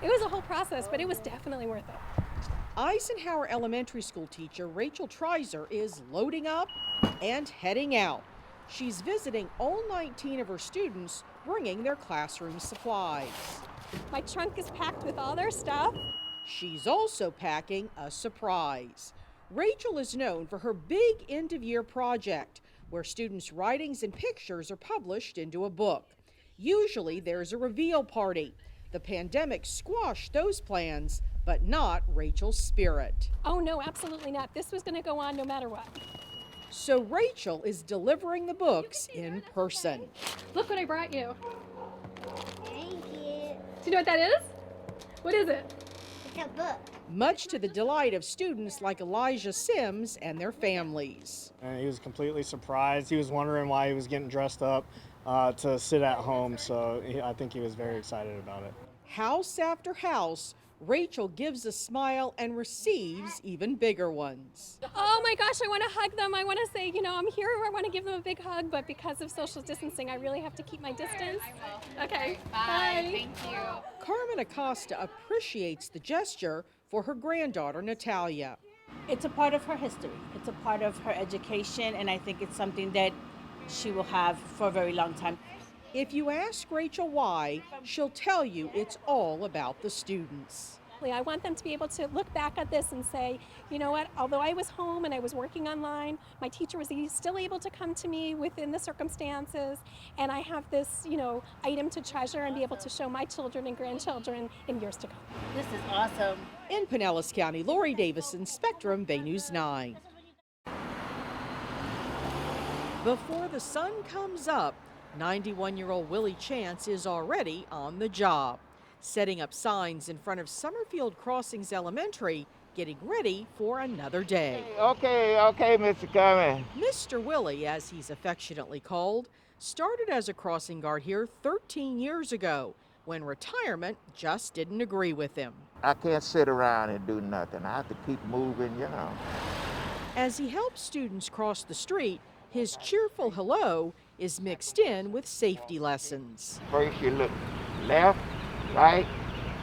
It was a whole process, but it was definitely worth it. Eisenhower Elementary School teacher Rachel Treiser is loading up and heading out. She's visiting all 19 of her students, bringing their classroom supplies. My trunk is packed with all their stuff. She's also packing a surprise. Rachel is known for her big end-of-year project, where students' writings and pictures are published into a book. Usually there's a reveal party. The pandemic squashed those plans, but not Rachel's spirit. Oh no, absolutely not. This was going to go on no matter what. So Rachel is delivering the books in person. Look what I brought you. Thank you. Do you know what that is? What is it? It's a book. Much to the delight of students like Elijah Sims and their families. And he was completely surprised. He was wondering why he was getting dressed up to sit at home, so I think he was very excited about it. House after house, Rachel gives a smile and receives even bigger ones. Oh my gosh, I want to hug them. I want to say, I'm here. I want to give them a big hug, but because of social distancing, I really have to keep my distance. Okay, bye. Thank you. Carmen Acosta appreciates the gesture for her granddaughter, Natalia. It's a part of her history. It's a part of her education, and I think it's something that she will have for a very long time. If you ask Rachel why, she'll tell you it's all about the students. I want them to be able to look back at this and say, you know what, although I was home and I was working online, my teacher was still able to come to me within the circumstances, and I have this, item to treasure and be able to show my children and grandchildren in years to come. This is awesome. In Pinellas County, Laurie, Davison, Spectrum, Bay News 9. Before the sun comes up, 91-year-old Willie Chance is already on the job, setting up signs in front of Summerfield Crossings Elementary, getting ready for another day. Okay, Mr. Cummings. Mr. Willie, as he's affectionately called, started as a crossing guard here 13 years ago, when retirement just didn't agree with him. I can't sit around and do nothing. I have to keep moving, As he helps students cross the street, his cheerful hello is mixed in with safety lessons. First you look left, right,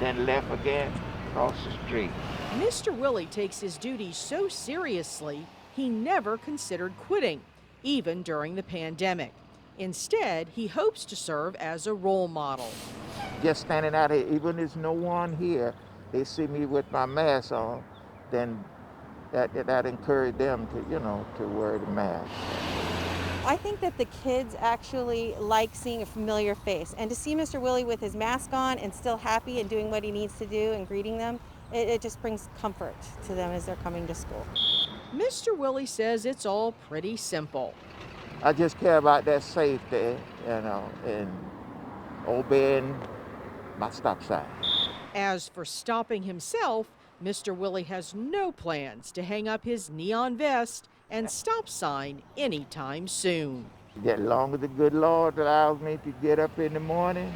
then left again, across the street. Mr. Willie takes his duties so seriously, he never considered quitting, even during the pandemic. Instead, he hopes to serve as a role model. Just standing out here, even if there's no one here, they see me with my mask on, then that encouraged them to wear the mask. I think that the kids actually like seeing a familiar face, and to see Mr. Willie with his mask on and still happy and doing what he needs to do and greeting them, it just brings comfort to them as they're coming to school. Mr. Willie says it's all pretty simple. I just care about that safety, and obeying my stop sign. As for stopping himself, Mr. Willie has no plans to hang up his neon vest and stop sign anytime soon. As long as the good Lord allows me to get up in the morning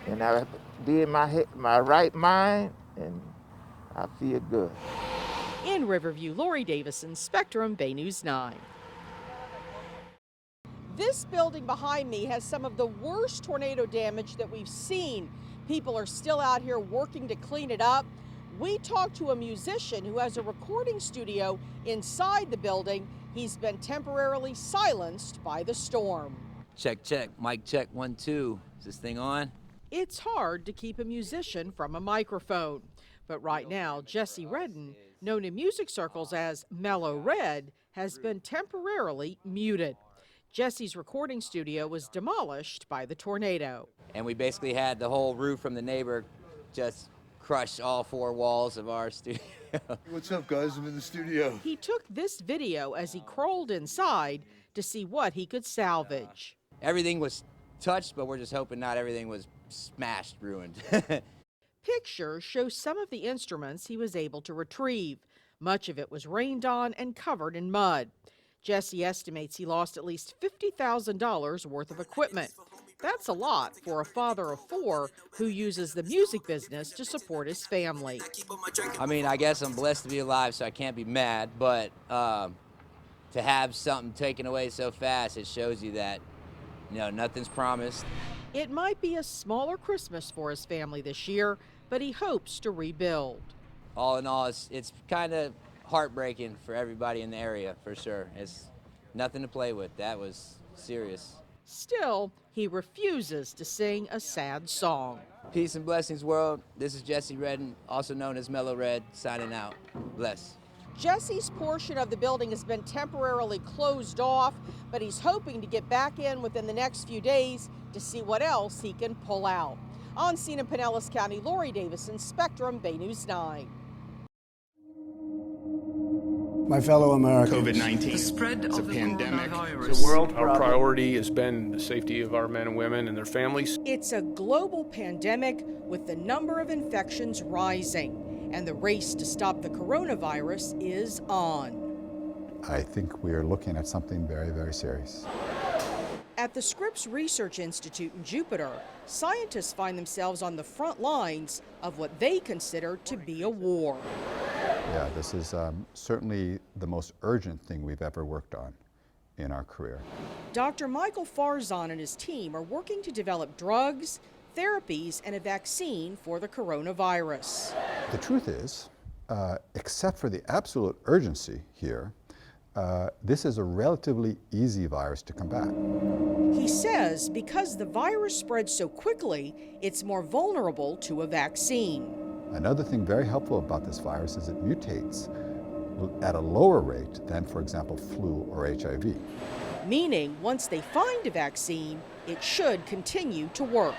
and I be in my right mind, and I feel good. In Riverview, Laurie Davison, Spectrum, Bay News 9. This building behind me has some of the worst tornado damage that we've seen. People are still out here working to clean it up. We talked to a musician who has a recording studio inside the building. He's been temporarily silenced by the storm. Check, check. Mic check, 1, 2. Is this thing on? It's hard to keep a musician from a microphone. But right now, Jesse Redden, known in music circles as Mellow Red, has been temporarily muted. Jesse's recording studio was demolished by the tornado. And we basically had the whole roof from the neighbor just crush all 4 walls of our studio. What's up, guys? I'm in the studio. He took this video as he crawled inside to see what he could salvage. Everything was touched, but we're just hoping not everything was smashed, ruined. Pictures show some of the instruments he was able to retrieve. Much of it was rained on and covered in mud. Jesse estimates he lost at least $50,000 worth of equipment. That's a lot for a father of 4 who uses the music business to support his family. I mean, I guess I'm blessed to be alive, so I can't be mad, but to have something taken away so fast, it shows you that, nothing's promised. It might be a smaller Christmas for his family this year, but he hopes to rebuild. All in all, it's kind of heartbreaking for everybody in the area, for sure. It's nothing to play with. That was serious. Still, he refuses to sing a sad song. Peace and blessings, world. This is Jesse Redden, also known as Mellow Red, signing out. Bless. Jesse's portion of the building has been temporarily closed off, but he's hoping to get back in within the next few days to see what else he can pull out. On scene in Pinellas County, Laurie, Davison, Spectrum, Bay News 9. My fellow Americans, COVID-19. The spread It's of a the pandemic. coronavirus. It's a world our problem. priority has been the safety of our men and women and their families. It's a global pandemic with the number of infections rising, and the race to stop the coronavirus is on. I think we are looking at something very, very serious. At the Scripps Research Institute in Jupiter, scientists find themselves on the front lines of what they consider to be a war. Yeah, this is certainly the most urgent thing we've ever worked on in our career. Dr. Michael Farzan and his team are working to develop drugs, therapies, and a vaccine for the coronavirus. The truth is, except for the absolute urgency here, this is a relatively easy virus to combat. He says because the virus spreads so quickly, it's more vulnerable to a vaccine. Another thing very helpful about this virus is it mutates at a lower rate than, for example, flu or HIV. Meaning, once they find a vaccine, it should continue to work.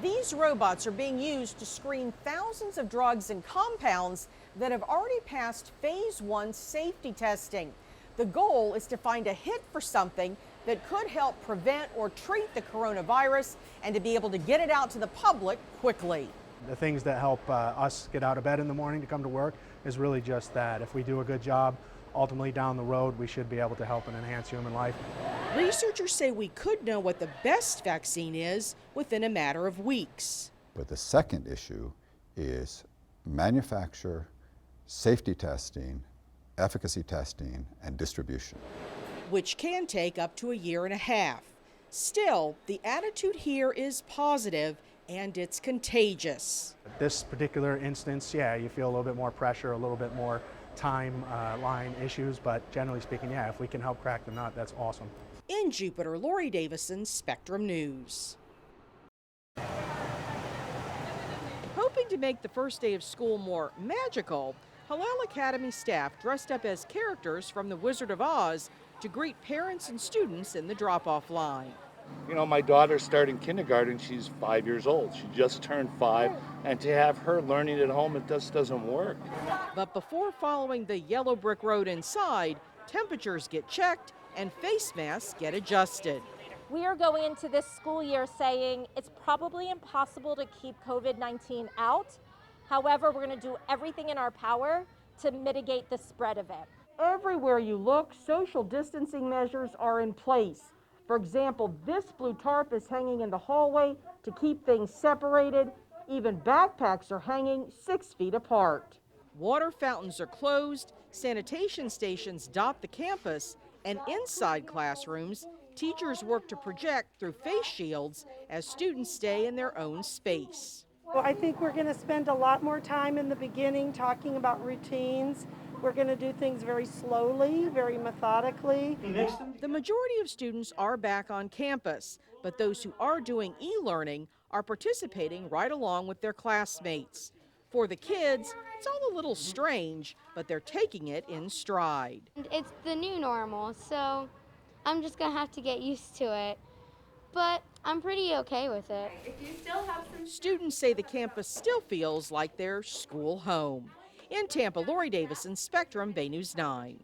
These robots are being used to screen thousands of drugs and compounds that have already passed phase 1 safety testing. The goal is to find a hit for something that could help prevent or treat the coronavirus and to be able to get it out to the public quickly. The things that help us get out of bed in the morning to come to work is really just that. If we do a good job, ultimately down the road, we should be able to help and enhance human life. Researchers say we could know what the best vaccine is within a matter of weeks. But the second issue is manufacture, safety testing, efficacy testing, and distribution, which can take up to a year and a half. Still, the attitude here is positive and it's contagious. This particular instance, yeah, you feel a little bit more pressure, a little bit more timeline issues, but generally speaking, yeah, if we can help crack the nut, that's awesome. In Jupiter, Laurie Davison, Spectrum News. Hoping to make the first day of school more magical, Hillel Academy staff dressed up as characters from The Wizard of Oz to greet parents and students in the drop-off line. You know, my daughter's starting kindergarten. She's 5 years old. She just turned 5, and to have her learning at home, it just doesn't work. But before following the yellow brick road inside, temperatures get checked and face masks get adjusted. We are going into this school year saying it's probably impossible to keep COVID-19 out. However, we're going to do everything in our power to mitigate the spread of it. Everywhere you look, social distancing measures are in place. For example, this blue tarp is hanging in the hallway to keep things separated. Even backpacks are hanging 6 feet apart. Water fountains are closed, sanitation stations dot the campus, and inside classrooms, teachers work to project through face shields as students stay in their own space. Well, I think we're going to spend a lot more time in the beginning talking about routines. We're going to do things very slowly, very methodically. The majority of students are back on campus, but those who are doing e-learning are participating right along with their classmates. For the kids, it's all a little strange, but they're taking it in stride. It's the new normal, so I'm just going to have to get used to it. But I'm pretty okay with it. Students say the campus still feels like their school home. In Tampa, Laurie Davison, Spectrum, Bay News 9.